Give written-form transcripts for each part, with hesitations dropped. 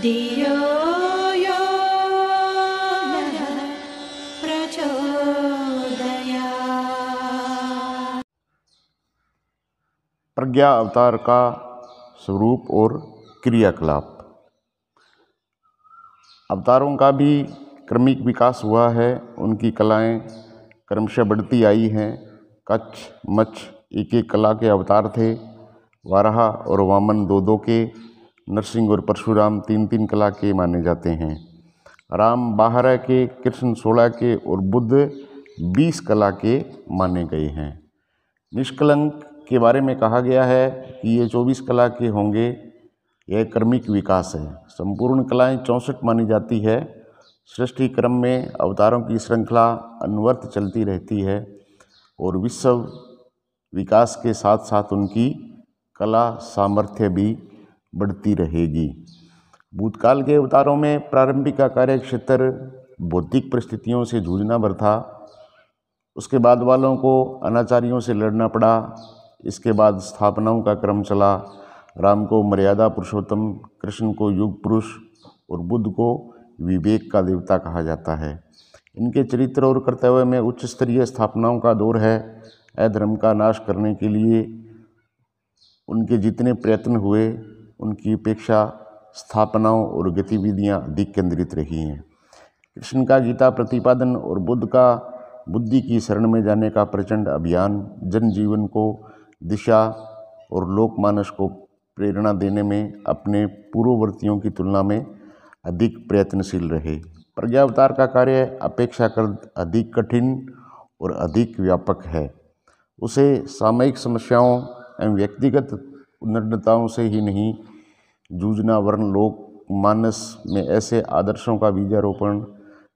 धियो यो नः प्रचोदयात्। प्रज्ञा अवतार का स्वरूप और क्रियाकलाप। अवतारों का भी क्रमिक विकास हुआ है, उनकी कलाएं क्रमशः बढ़ती आई हैं। कच्छ मच्छ एक एक कला के अवतार थे, वाराह और वामन दो दो के, नरसिंह और परशुराम तीन तीन कला के माने जाते हैं। राम 12 के, कृष्ण 16 के और बुद्ध 20 कला के माने गए हैं। निष्कलंक के बारे में कहा गया है कि ये 24 कला के होंगे। यह क्रमिक विकास है। संपूर्ण कलाएं 64 मानी जाती है। सृष्टि क्रम में अवतारों की श्रृंखला अनवरत चलती रहती है और विश्व विकास के साथ साथ उनकी कला सामर्थ्य भी बढ़ती रहेगी। भूतकाल के अवतारों में प्रारंभिक का कार्य क्षेत्र भौतिक परिस्थितियों से जूझना भर था। उसके बाद वालों को अनाचारियों से लड़ना पड़ा। इसके बाद स्थापनाओं का क्रम चला। राम को मर्यादा पुरुषोत्तम, कृष्ण को युग पुरुष और बुद्ध को विवेक का देवता कहा जाता है। इनके चरित्र और कर्तव्य में उच्च स्तरीय स्थापनाओं का दौर है। अधर्म का नाश करने के लिए उनके जितने प्रयत्न हुए, उनकी अपेक्षा स्थापनाओं और गतिविधियां अधिक केंद्रित रही हैं। कृष्ण का गीता प्रतिपादन और बुद्ध का बुद्धि की शरण में जाने का प्रचंड अभियान जनजीवन को दिशा और लोकमानस को प्रेरणा देने में अपने पूर्ववर्तियों की तुलना में अधिक प्रयत्नशील रहे। प्रज्ञा अवतार का कार्य अपेक्षाकृत अधिक कठिन और अधिक व्यापक है। उसे सामयिक समस्याओं एवं व्यक्तिगत उन्नतताओं से ही नहीं जूझना, वरन लोक मानस में ऐसे आदर्शों का बीजारोपण,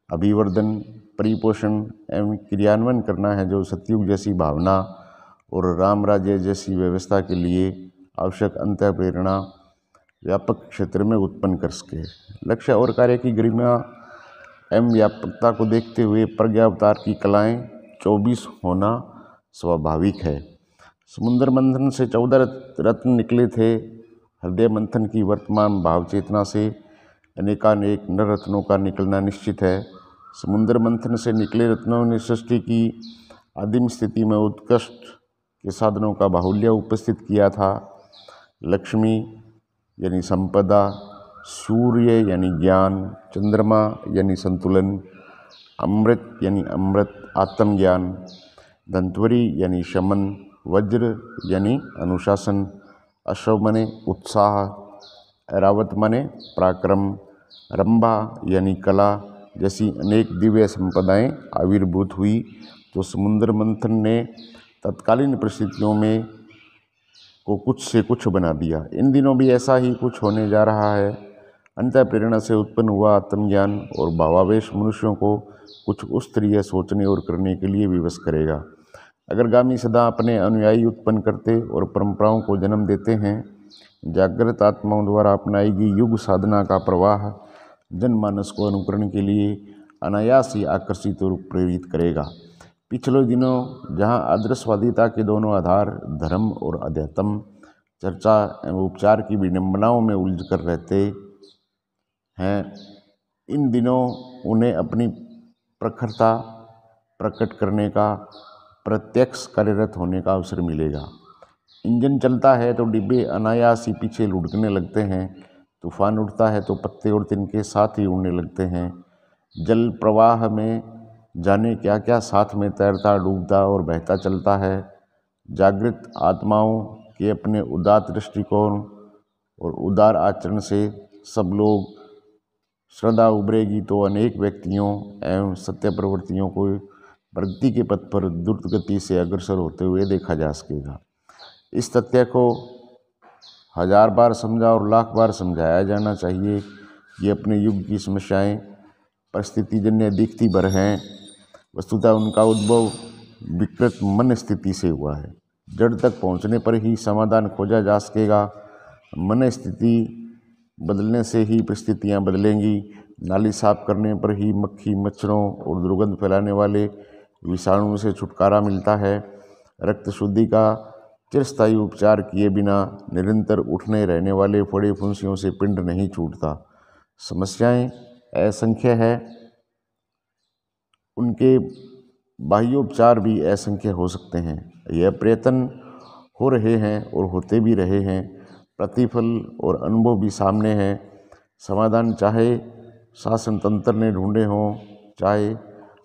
अभिवर्धन, परिपोषण एवं क्रियान्वयन करना है जो सतयुग जैसी भावना और राम राज्य जैसी व्यवस्था के लिए आवश्यक अंतः प्रेरणा व्यापक क्षेत्र में उत्पन्न कर सके। लक्ष्य और कार्य की गरिमा एवं व्यापकता को देखते हुए प्रज्ञा अवतार की कलाएं 24 होना स्वाभाविक है। समुद्र मंथन से 14 रत्न निकले थे। हृदय मंथन की वर्तमान भाव चेतना से अनेकानेक नर रत्नों का निकलना निश्चित है। समुद्र मंथन से निकले रत्नों ने सृष्टि की आदिम स्थिति में उत्कृष्ट के साधनों का बाहुल्य उपस्थित किया था। लक्ष्मी यानी संपदा, सूर्य यानी ज्ञान, चंद्रमा यानी संतुलन, अमृत यानी अमृत आत्मज्ञान, धन्वंतरि यानी शमन, वज्र यानी अनुशासन, अश्व मने उत्साह, ऐरावत मने पराक्रम, रंभा यानी कला जैसी अनेक दिव्य संपदाएं आविर्भूत हुई तो समुद्र मंथन ने तत्कालीन परिस्थितियों में को कुछ से कुछ बना दिया। इन दिनों भी ऐसा ही कुछ होने जा रहा है। अंतः प्रेरणा से उत्पन्न हुआ आत्मज्ञान और भावावेश मनुष्यों को कुछ उस स्तरीय सोचने और करने के लिए विवश करेगा। अगर गामी सदा अपने अनुयायी उत्पन्न करते और परंपराओं को जन्म देते हैं, जागृत आत्माओं द्वारा अपनाई गई युग साधना का प्रवाह जनमानस को अनुकरण के लिए अनायास ही आकर्षित और प्रेरित करेगा। पिछले दिनों जहां आदर्शवादिता के दोनों आधार धर्म और अध्यात्म चर्चा एवं उपचार की विडंबनाओं में उलझ कर रहते हैं, इन दिनों उन्हें अपनी प्रखरता प्रकट करने का, प्रत्यक्ष कार्यरत होने का अवसर मिलेगा। इंजन चलता है तो डिब्बे अनायास ही पीछे लुढ़कने लगते हैं। तूफान उठता है तो पत्ते और तिनके साथ ही उड़ने लगते हैं। जल प्रवाह में जाने क्या क्या साथ में तैरता, डूबता और बहता चलता है। जागृत आत्माओं के अपने उदार दृष्टिकोण और उदार आचरण से सब लोग श्रद्धा उभरेगी तो अनेक व्यक्तियों एवं सत्य प्रवृत्तियों को प्रगति के पथ पर द्रुत गति से अग्रसर होते हुए देखा जा सकेगा। इस तथ्य को 1000 बार समझा और लाख बार समझाया जाना चाहिए कि अपने युग की समस्याएं परिस्थितिजन्य दिखती भर हैं, वस्तुतः उनका उद्भव विकृत मन स्थिति से हुआ है। जड़ तक पहुंचने पर ही समाधान खोजा जा सकेगा। मन स्थिति बदलने से ही परिस्थितियां बदलेंगी। नाली साफ करने पर ही मक्खी, मच्छरों और दुर्गंध फैलाने वाले विषाणुओं से छुटकारा मिलता है। रक्त शुद्धि का चिरस्थायी उपचार किए बिना निरंतर उठने रहने वाले फोड़े फुंसियों से पिंड नहीं छूटता। समस्याएं असंख्य है, उनके बाह्योपचार भी असंख्य हो सकते हैं। यह प्रयत्न हो रहे हैं और होते भी रहे हैं। प्रतिफल और अनुभव भी सामने हैं। समाधान चाहे शासन तंत्र ने ढूंढे हों, चाहे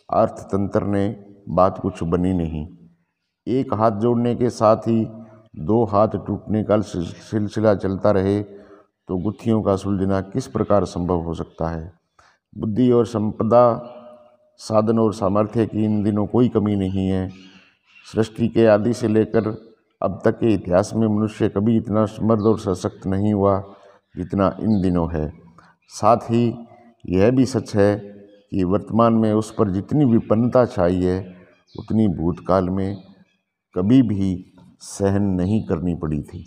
अर्थतंत्र ने, बात कुछ बनी नहीं। एक हाथ जोड़ने के साथ ही दो हाथ टूटने का सिलसिला चलता रहे तो गुत्थियों का सुलझना किस प्रकार संभव हो सकता है। बुद्धि और संपदा, साधन और सामर्थ्य की इन दिनों कोई कमी नहीं है। सृष्टि के आदि से लेकर अब तक के इतिहास में मनुष्य कभी इतना समर्थ और सशक्त नहीं हुआ जितना इन दिनों है। साथ ही यह भी सच है कि वर्तमान में उस पर जितनी विपन्नता छाई है उतनी भूतकाल में कभी भी सहन नहीं करनी पड़ी थी।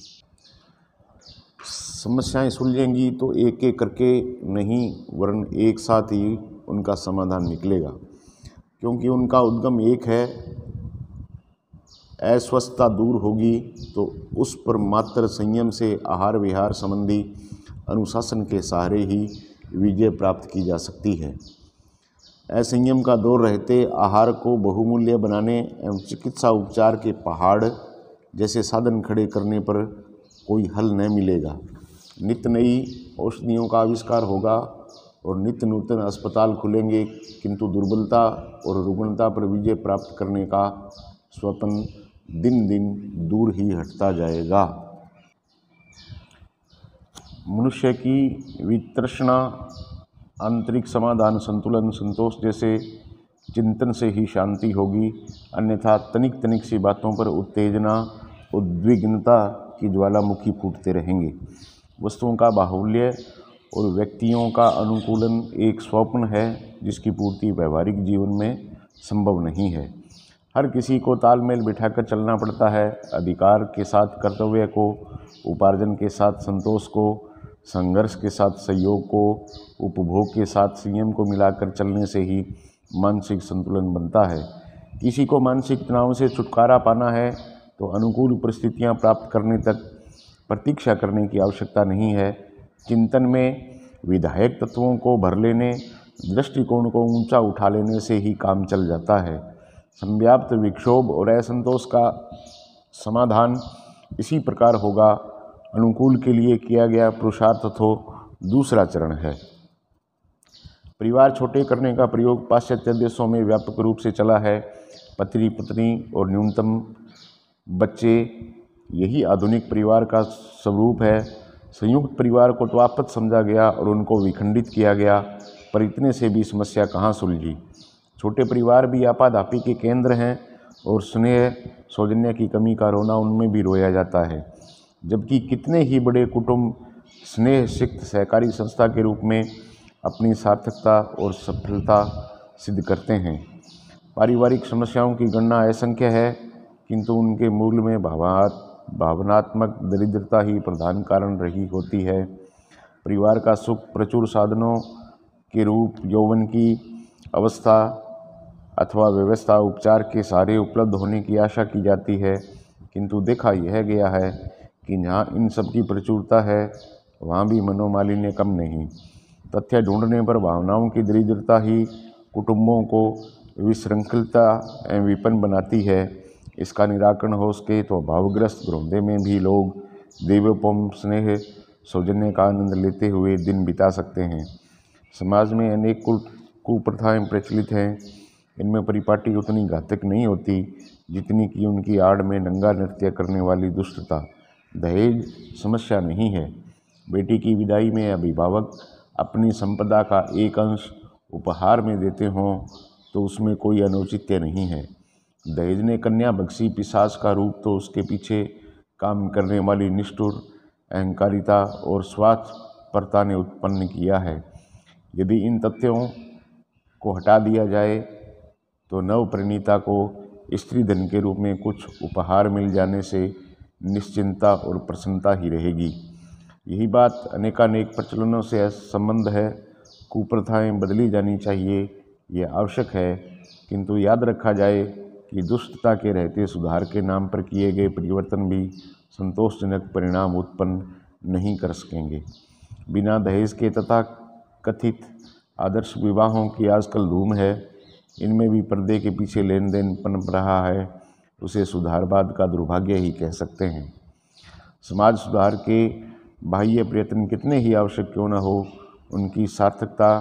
समस्याएं सुलझेंगी तो एक एक करके नहीं, वरन एक साथ ही उनका समाधान निकलेगा, क्योंकि उनका उद्गम एक है। अस्वस्थता दूर होगी तो उस पर मात्र संयम से आहार विहार संबंधी अनुशासन के सहारे ही विजय प्राप्त की जा सकती है। असंयम का दौर रहते आहार को बहुमूल्य बनाने एवं चिकित्सा उपचार के पहाड़ जैसे साधन खड़े करने पर कोई हल न मिलेगा। नित्य नई औषधियों का आविष्कार होगा और नित्य नूतन अस्पताल खुलेंगे, किंतु दुर्बलता और रुग्णता पर विजय प्राप्त करने का स्वप्न दिन दिन दूर ही हटता जाएगा। मनुष्य की वितृष्णा, आंतरिक समाधान, संतुलन, संतोष जैसे चिंतन से ही शांति होगी, अन्यथा तनिक तनिक सी बातों पर उत्तेजना, उद्विग्नता की ज्वालामुखी फूटते रहेंगे। वस्तुओं का बाहुल्य और व्यक्तियों का अनुकूलन एक स्वप्न है जिसकी पूर्ति व्यवहारिक जीवन में संभव नहीं है। हर किसी को तालमेल बिठाकर चलना पड़ता है। अधिकार के साथ कर्तव्य को, उपार्जन के साथ संतोष को, संघर्ष के साथ सहयोग को, उपभोग के साथ संयम को मिलाकर चलने से ही मानसिक संतुलन बनता है। किसी को मानसिक तनाव से छुटकारा पाना है तो अनुकूल परिस्थितियां प्राप्त करने तक प्रतीक्षा करने की आवश्यकता नहीं है। चिंतन में विधायक तत्वों को भर लेने, दृष्टिकोण को ऊंचा उठा लेने से ही काम चल जाता है। संव्याप्त विक्षोभ और असंतोष का समाधान इसी प्रकार होगा। अनुकूल के लिए किया गया पुरुषार्थ तो दूसरा चरण है। परिवार छोटे करने का प्रयोग पाश्चात्य देशों में व्यापक रूप से चला है। पति पत्नी और न्यूनतम बच्चे, यही आधुनिक परिवार का स्वरूप है। संयुक्त परिवार को तो आपत समझा गया और उनको विखंडित किया गया, पर इतने से भी समस्या कहाँ सुलझी। छोटे परिवार भी आपाधापी के केंद्र हैं और स्नेह सौजन्य की कमी का रोना उनमें भी रोया जाता है, जबकि कितने ही बड़े कुटुंब स्नेह सिक्त सहकारी संस्था के रूप में अपनी सार्थकता और सफलता सिद्ध करते हैं। पारिवारिक समस्याओं की गणना असंख्य है, किंतु उनके मूल में भावनात्मक दरिद्रता ही प्रधान कारण रही होती है। परिवार का सुख प्रचुर साधनों के रूप यौवन की अवस्था अथवा व्यवस्था उपचार के सहारे उपलब्ध होने की आशा की जाती है, किंतु देखा यह गया है कि जहाँ इन सब की प्रचुरता है वहाँ भी मनोमालिन्य कम नहीं। तथ्य ढूंढने पर भावनाओं की दरिद्रता ही कुटुंबों को विशृंखलता एवं विपन्न बनाती है। इसका निराकरण हो सके तो भावग्रस्त घरोंदे में भी लोग देवोपम स्नेह सौजन्य का आनंद लेते हुए दिन बिता सकते हैं। समाज में अनेक कुप्रथाएं प्रचलित हैं। इनमें परिपाटी उतनी घातक नहीं होती जितनी कि उनकी आड़ में नंगा नृत्य करने वाली दुष्टता। दहेज समस्या नहीं है। बेटी की विदाई में अभिभावक अपनी संपदा का एक अंश उपहार में देते हों तो उसमें कोई अनुचित्य नहीं है। दहेज ने कन्या बख्शी पिशाच का रूप तो उसके पीछे काम करने वाली निष्ठुर अहंकारिता और स्वार्थपरता ने उत्पन्न किया है। यदि इन तथ्यों को हटा दिया जाए तो नवपरिणीता को स्त्री धन के रूप में कुछ उपहार मिल जाने से निश्चिंता और प्रसन्नता ही रहेगी। यही बात अनेकानेक प्रचलनों से संबंध है। कुप्रथाएं बदली जानी चाहिए, ये आवश्यक है, किंतु याद रखा जाए कि दुष्टता के रहते सुधार के नाम पर किए गए परिवर्तन भी संतोषजनक परिणाम उत्पन्न नहीं कर सकेंगे। बिना दहेज के तथा कथित आदर्श विवाहों की आजकल धूम है, इनमें भी पर्दे के पीछे लेन देन पनप रहा है, उसे सुधारवाद का दुर्भाग्य ही कह सकते हैं। समाज सुधार के बाह्य प्रयत्न कितने ही आवश्यक क्यों न हो, उनकी सार्थकता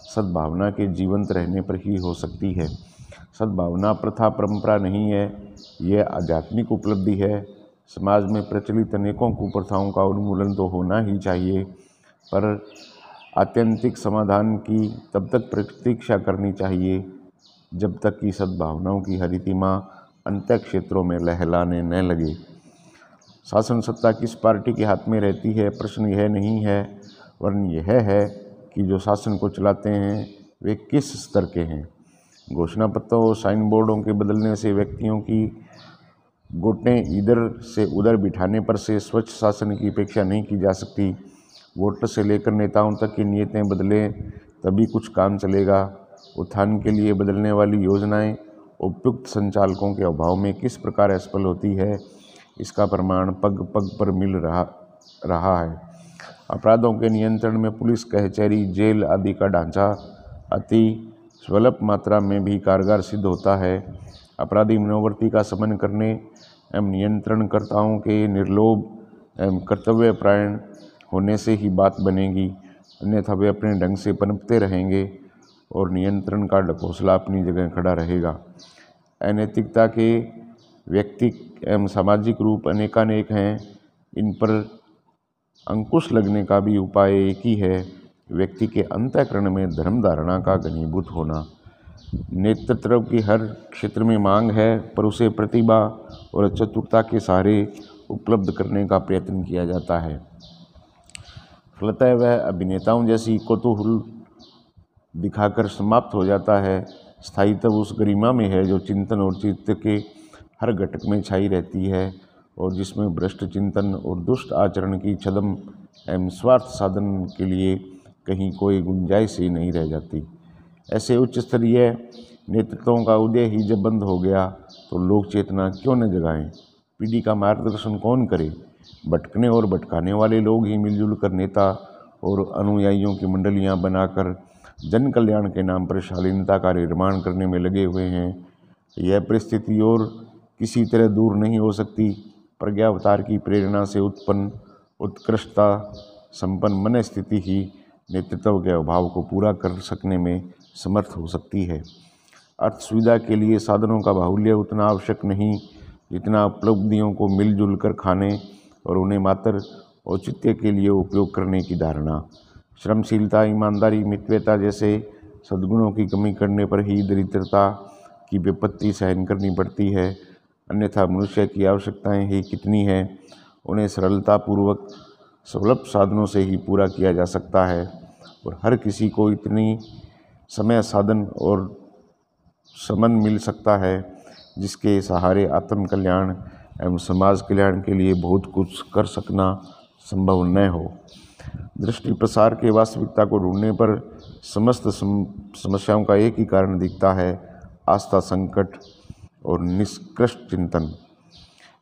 सद्भावना के जीवंत रहने पर ही हो सकती है। सद्भावना प्रथा परंपरा नहीं है, यह आध्यात्मिक उपलब्धि है। समाज में प्रचलित अनेकों कुप्रथाओं का उन्मूलन तो होना ही चाहिए, पर आत्यंतिक समाधान की तब तक प्रतीक्षा करनी चाहिए जब तक कि सद्भावनाओं की हरितिमा अंत्य क्षेत्रों में लहलाने न लगे। शासन सत्ता किस पार्टी के हाथ में रहती है, प्रश्न यह नहीं है, वरन यह है कि जो शासन को चलाते हैं वे किस स्तर के हैं। घोषणा पत्रों और साइन बोर्डों के बदलने से, व्यक्तियों की गोटें इधर से उधर बिठाने पर से स्वच्छ शासन की अपेक्षा नहीं की जा सकती। वोटर से लेकर नेताओं तक की नीयतें बदलें तभी कुछ काम चलेगा। उत्थान के लिए बदलने वाली योजनाएं उपयुक्त संचालकों के अभाव में किस प्रकार असफल होती है, इसका प्रमाण पग पग पर मिल रहा है। अपराधों के नियंत्रण में पुलिस, कचहरी, जेल आदि का ढांचा अति स्वल्प मात्रा में भी कारगर सिद्ध होता है। अपराधी मनोवृत्ति का शमन करने एवं नियंत्रणकर्ताओं के निर्लोभ एवं कर्तव्यपरायण होने से ही बात बनेगी, अन्यथा वे अपने ढंग से पनपते रहेंगे और नियंत्रण का ढकोसला अपनी जगह खड़ा रहेगा। अनैतिकता के व्यक्तिक एवं सामाजिक रूप अनेकानेक हैं, इन पर अंकुश लगने का भी उपाय एक ही है, व्यक्ति के अंतःकरण में धर्म धारणा का घनीभूत होना। नेतृत्व की हर क्षेत्र में मांग है, पर उसे प्रतिभा और चतुरता के सहारे उपलब्ध करने का प्रयत्न किया जाता है। फलतः वह अभिनेताओं जैसी कौतूहल दिखाकर समाप्त हो जाता है। स्थायित्व उस गरिमा में है जो चिंतन और चित्त के हर घटक में छाई रहती है और जिसमें भ्रष्ट चिंतन और दुष्ट आचरण की छद्म एवं स्वार्थ साधन के लिए कहीं कोई गुंजाइश ही नहीं रह जाती। ऐसे उच्च स्तरीय नेतृत्वों का उदय ही जब बंद हो गया तो लोक चेतना क्यों न जगाएं? पीढ़ी का मार्गदर्शन कौन करे? भटकने और भटकाने वाले लोग ही मिलजुल कर नेता और अनुयायियों की मंडलियां बनाकर जन कल्याण के नाम पर शालीनता का निर्माण करने में लगे हुए हैं। यह परिस्थिति और किसी तरह दूर नहीं हो सकती। प्रज्ञावतार की प्रेरणा से उत्पन्न उत्कृष्टता संपन्न मन स्थिति ही नेतृत्व के अभाव को पूरा कर सकने में समर्थ हो सकती है। अर्थ सुविधा के लिए साधनों का बाहुल्य उतना आवश्यक नहीं जितना उपलब्धियों को मिलजुल कर खाने और उन्हें मात्र औचित्य के लिए उपयोग करने की धारणा। श्रमशीलता, ईमानदारी, मितव्यता जैसे सद्गुणों की कमी करने पर ही दरिद्रता की विपत्ति सहन करनी पड़ती है, अन्यथा मनुष्य की आवश्यकताएं ही कितनी हैं, उन्हें सरलतापूर्वक सुलभ साधनों से ही पूरा किया जा सकता है और हर किसी को इतनी समय, साधन और समन मिल सकता है जिसके सहारे आत्म कल्याण एवं समाज कल्याण के लिए बहुत कुछ कर सकना संभव न हो। दृष्टि प्रसार के वास्तविकता को ढूंढने पर समस्त समस्याओं का एक ही कारण दिखता है, आस्था संकट और निष्कृष्ट चिंतन।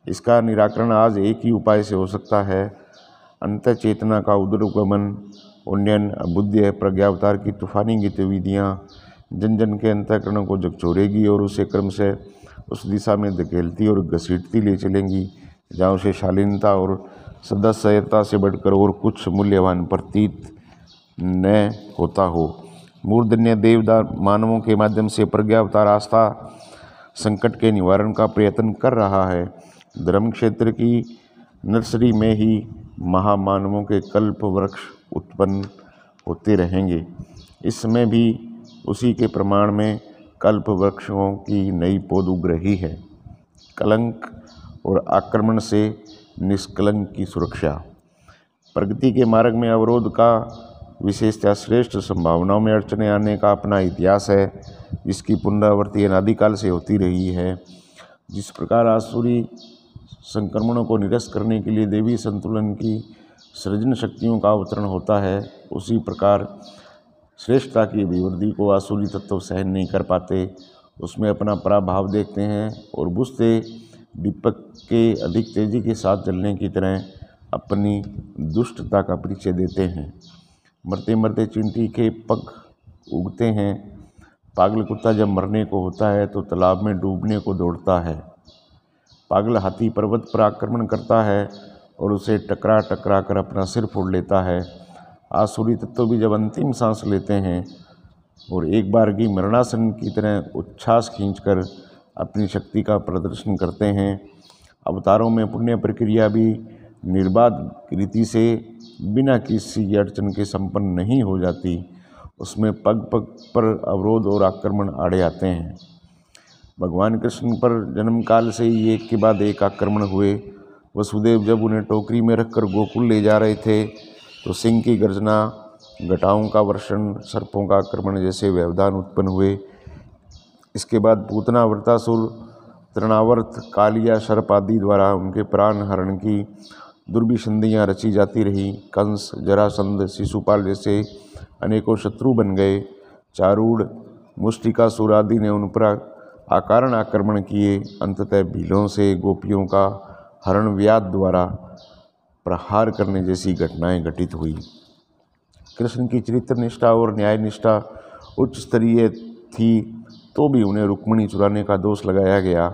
इसका निराकरण आज एक ही उपाय से हो सकता है, अंतः चेतना का उदरगमन, उन्नयन, अबुद्ध प्रज्ञावतार की तूफानी गतिविधियाँ जन जन के अंतःकरणों को झकझोरेगी और उसे क्रमशः उस दिशा में धकेलती और घसीटती ले चलेंगी जहाँ उसे शालीनता और सदस्यता से बढ़कर और कुछ मूल्यवान प्रतीत न होता हो। मूर्धन्य देवदार मानवों के माध्यम से प्रज्ञावतार आस्था संकट के निवारण का प्रयत्न कर रहा है। धर्म क्षेत्र की नर्सरी में ही महामानवों के कल्प वृक्ष उत्पन्न होते रहेंगे। इस समय भी उसी के प्रमाण में कल्प वृक्षों की नई पौध उग रही है। कलंक और आक्रमण से निष्कलंक की सुरक्षा। प्रगति के मार्ग में अवरोध का विशेषतः श्रेष्ठ संभावनाओं में अड़चने आने का अपना इतिहास है, जिसकी पुनरावृत्ति अनादिकाल से होती रही है। जिस प्रकार आसुरी संक्रमणों को निरस्त करने के लिए देवी संतुलन की सृजन शक्तियों का अवतरण होता है, उसी प्रकार श्रेष्ठता की अभिवृद्धि को आसुरी तत्व सहन नहीं कर पाते, उसमें अपना पराभाव देखते हैं और बुझते दीपक के अधिक तेजी के साथ जलने की तरह अपनी दुष्टता का परिचय देते हैं। मरते मरते चींटी के पग उगते हैं। पागल कुत्ता जब मरने को होता है तो तालाब में डूबने को दौड़ता है। पागल हाथी पर्वत पर आक्रमण करता है और उसे टकरा टकरा कर अपना सिर फोड़ लेता है। आसुरी तत्व भी जब अंतिम सांस लेते हैं और एक बार की मरणासन की तरह उच्छ्वास खींचकर अपनी शक्ति का प्रदर्शन करते हैं। अवतारों में पुण्य प्रक्रिया भी निर्बाध रीति से बिना किसी अड़चन के संपन्न नहीं हो जाती। उसमें पग पग पर अवरोध और आक्रमण आड़े आते हैं। भगवान कृष्ण पर जन्म काल से ही एक के बाद एक आक्रमण हुए। वसुदेव जब उन्हें टोकरी में रखकर गोकुल ले जा रहे थे तो सिंह की गर्जना, घटाओं का वर्षण, सर्पों का आक्रमण जैसे व्यवधान उत्पन्न हुए। इसके बाद पूतना, वृतासुर, तृणावर्त, कालिया, सर्प आदि द्वारा उनके प्राण हरण की दुर्भिसंधियाँ रची जाती रही। कंस, जरासंध, शिशुपाल जैसे अनेकों शत्रु बन गए। चारूढ़, मुष्टिकासुर आदि ने उन पर अकारण आक्रमण किए। अंततः भीलों से गोपियों का हरण व्याध द्वारा प्रहार करने जैसी घटनाएं घटित हुई। कृष्ण की चरित्र निष्ठा और न्याय निष्ठा उच्च स्तरीय थी तो भी उन्हें रुक्मिणी चुराने का दोष लगाया गया।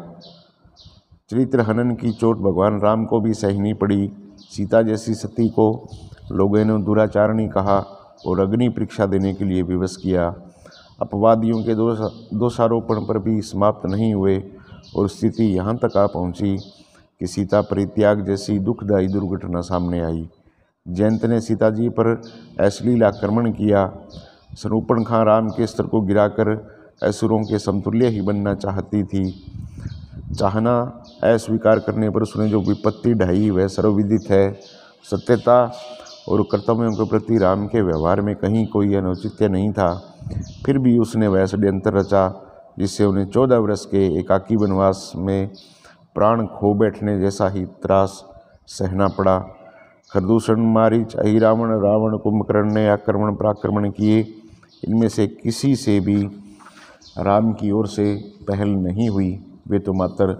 चरित्र हनन की चोट भगवान राम को भी सहनी पड़ी। सीता जैसी सती को लोगों ने दुराचारणी कहा और अग्नि परीक्षा देने के लिए विवश किया। अपवादियों के दोषारोपण पर भी समाप्त नहीं हुए और स्थिति यहाँ तक आ पहुँची कि सीता परित्याग जैसी दुखदायी दुर्घटना सामने आई। जयंत ने सीता जी पर अश्लील आक्रमण किया। शूर्पणखा राम के स्तर को गिराकर असुरों के समतुल्य ही बनना चाहती थी। चाहना अस्वीकार करने पर उसने जो विपत्ति ढाई वह सर्वविदित है। सत्यता और कर्तव्यों के प्रति राम के व्यवहार में कहीं कोई अनौचित्य नहीं था। फिर भी उसने वह षड्यंत्र रचा जिससे उन्हें 14 वर्ष के एकाकी वनवास में प्राण खो बैठने जैसा ही त्रास सहना पड़ा। खरदूषण, मारीच, अहिरावण, रावण, कुंभकर्ण ने आक्रमण पराक्रमण किए। इनमें से किसी से भी राम की ओर से पहल नहीं हुई। वे तो मात्र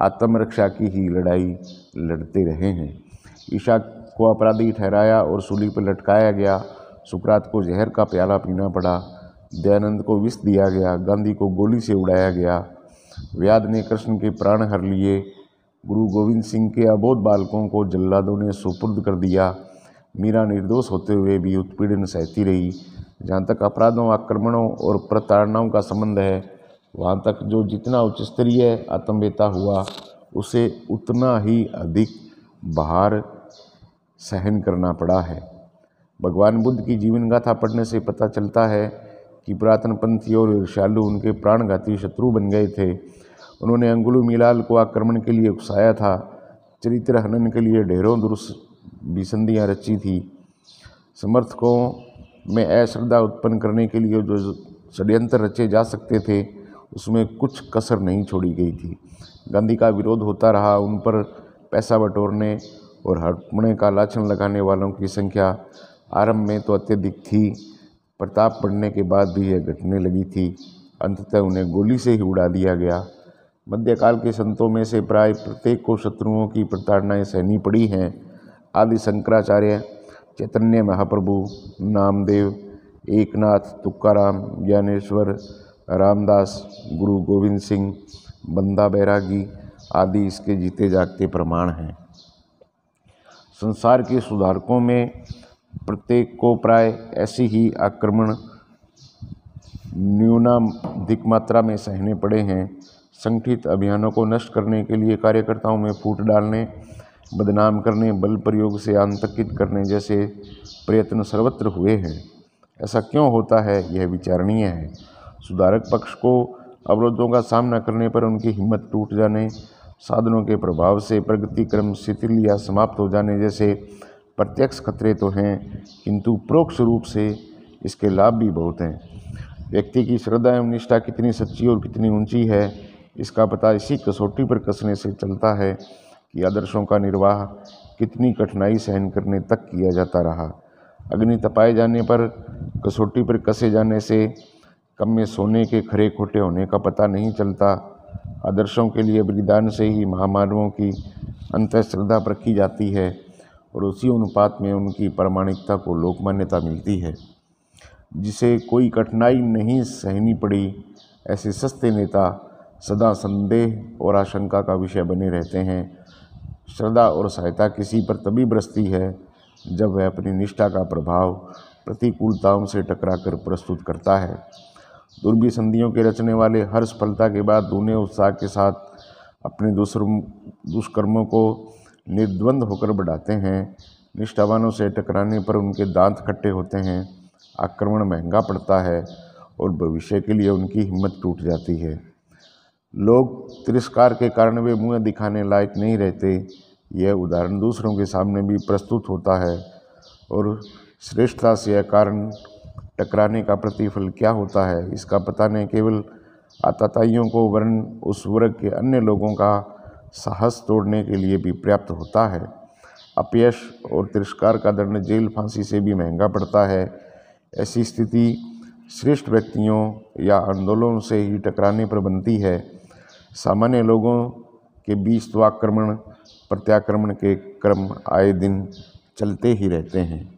आत्मरक्षा की ही लड़ाई लड़ते रहे हैं। ईशा को अपराधी ठहराया और सूली पर लटकाया गया। सुकरात को जहर का प्याला पीना पड़ा। दयानंद को विष दिया गया। गांधी को गोली से उड़ाया गया। व्याध ने कृष्ण के प्राण हर लिए। गुरु गोविंद सिंह के अबोध बालकों को जल्लादों ने सुपुर्द कर दिया। मीरा निर्दोष होते हुए भी उत्पीड़न सहती रही। जहाँ तक अपराधों, आक्रमणों और प्रताड़नाओं का संबंध है, वहाँ तक जो जितना उच्च स्तरीय आत्मवेता हुआ उसे उतना ही अधिक भार सहन करना पड़ा है। भगवान बुद्ध की जीवन गाथा पढ़ने से पता चलता है कि पुरातन पंथी और ईर्ष्यालु उनके प्राणघाती शत्रु बन गए थे। उन्होंने अंगुलीमाल को आक्रमण के लिए उकसाया था। चरित्र हनन के लिए ढेरों दुर्भिसंधियाँ रची थी। समर्थकों में अश्रद्धा उत्पन्न करने के लिए जो षड्यंत्र रचे जा सकते थे उसमें कुछ कसर नहीं छोड़ी गई थी। गांधी का विरोध होता रहा। उन पर पैसा बटोरने और हड़पने का लाछन लगाने वालों की संख्या आरंभ में तो अत्यधिक थी। प्रताप बढ़ने के बाद भी यह घटने लगी थी। अंततः उन्हें गोली से ही उड़ा दिया गया। मध्यकाल के संतों में से प्राय प्रत्येक को शत्रुओं की प्रताड़नाएं सहनी पड़ी हैं। आदि शंकराचार्य, चैतन्य महाप्रभु, नामदेव, एकनाथ, तुकाराम, ज्ञानेश्वर, रामदास, गुरु गोविंद सिंह, बंदा बैरागी आदि इसके जीते जागते प्रमाण हैं। संसार के सुधारकों में प्रत्येक को प्राय ऐसी ही आक्रमण न्यूनाधिक मात्रा में सहने पड़े हैं। संगठित अभियानों को नष्ट करने के लिए कार्यकर्ताओं में फूट डालने, बदनाम करने, बल प्रयोग से आतंकित करने जैसे प्रयत्न सर्वत्र हुए हैं। ऐसा क्यों होता है, यह विचारणीय है। सुधारक पक्ष को अवरोधों का सामना करने पर उनकी हिम्मत टूट जाने, साधनों के प्रभाव से प्रगति क्रम शिथिल या समाप्त हो जाने जैसे प्रत्यक्ष खतरे तो हैं, किंतु परोक्ष रूप से इसके लाभ भी बहुत हैं। व्यक्ति की श्रद्धा एवं निष्ठा कितनी सच्ची और कितनी ऊंची है, इसका पता इसी कसौटी पर कसने से चलता है कि आदर्शों का निर्वाह कितनी कठिनाई सहन करने तक किया जाता रहा। अग्नि तपाए जाने पर, कसौटी पर कसे जाने से कम में सोने के खरे खोटे होने का पता नहीं चलता। आदर्शों के लिए बलिदान से ही महामानवों की अंतःश्रद्धा परखी जाती है और उसी अनुपात में उनकी प्रामाणिकता को लोकमान्यता मिलती है। जिसे कोई कठिनाई नहीं सहनी पड़ी, ऐसे सस्ते नेता सदा संदेह और आशंका का विषय बने रहते हैं। श्रद्धा और सहायता किसी पर तभी बरसती है जब वह अपनी निष्ठा का प्रभाव प्रतिकूलताओं से टकराकर प्रस्तुत करता है। दुर्भिसंधियों के रचने वाले हर सफलता के बाद दूने उत्साह के साथ अपने दुष्कर्मों को निर्द्वंद होकर बढ़ाते हैं। निष्ठावानों से टकराने पर उनके दांत खट्टे होते हैं, आक्रमण महंगा पड़ता है और भविष्य के लिए उनकी हिम्मत टूट जाती है। लोग तिरस्कार के कारण वे मुँह दिखाने लायक नहीं रहते। यह उदाहरण दूसरों के सामने भी प्रस्तुत होता है और श्रेष्ठता से यह कारण टकराने का प्रतिफल क्या होता है, इसका पता नहीं केवल आताताइयों को वरन उस वर्ग के अन्य लोगों का साहस तोड़ने के लिए भी पर्याप्त होता है। अपयश और तिरस्कार का दंड जेल फांसी से भी महंगा पड़ता है। ऐसी स्थिति श्रेष्ठ व्यक्तियों या आंदोलनों से ही टकराने पर बनती है। सामान्य लोगों के बीच तो आक्रमण प्रत्याक्रमण के क्रम आए दिन चलते ही रहते हैं।